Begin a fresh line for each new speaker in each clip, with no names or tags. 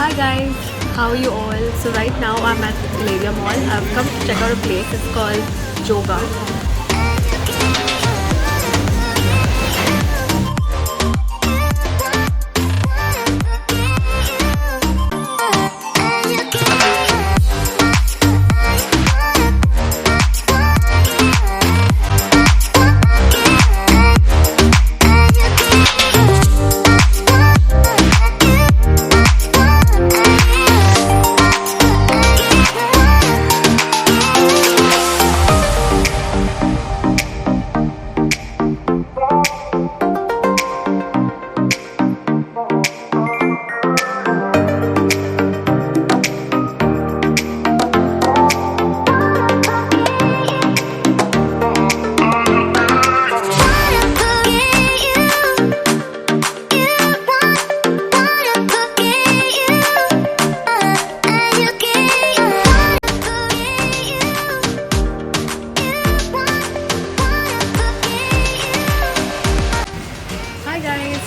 Hi guys, how are you all? So right now I'm at Galleria Mall. I've come to check out a place. It's called Joga.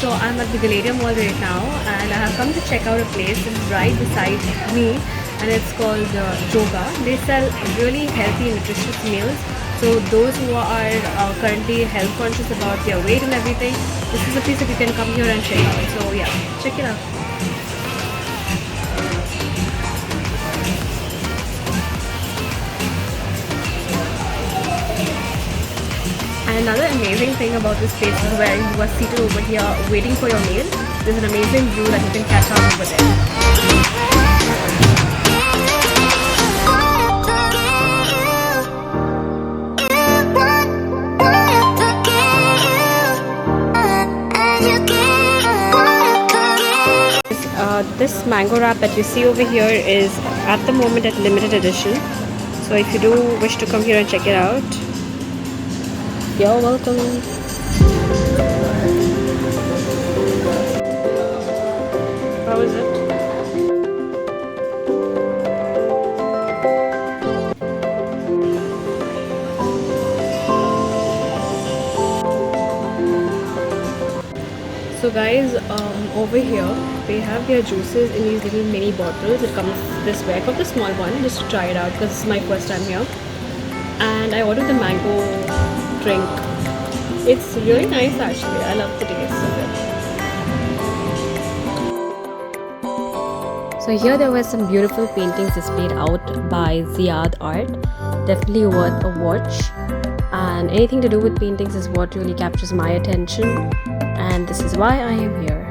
So I'm at the Galleria Mall right now and I have come to check out a place. It's right beside me and it's called Joga. They sell really healthy nutritious meals. So those who are currently health conscious about their weight and everything, this is a place that you can come here and check out. So yeah, check it out. And another amazing thing about this place is where you are seated over here waiting for your meal. There's an amazing view that you can catch out over there. This mango wrap that you see over here is at the moment at limited edition. So if you do wish to come here and check it out, you're welcome. How is it? So guys, over here they have their juices in these little mini bottles. It comes this way. I got the small one just to try it out because this is my first time here. And I ordered the mango drink. It's really nice actually. I love the taste of it. So here there were some beautiful paintings displayed out by Sushi Art. Definitely worth a watch. And anything to do with paintings is what really captures my attention. And this is why I am here.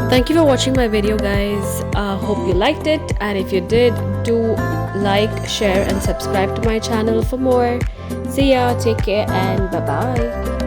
Thank you for watching my video, guys. Hope you liked it, and if you did, do like, share and subscribe to my channel for more. See ya, take care, and bye bye.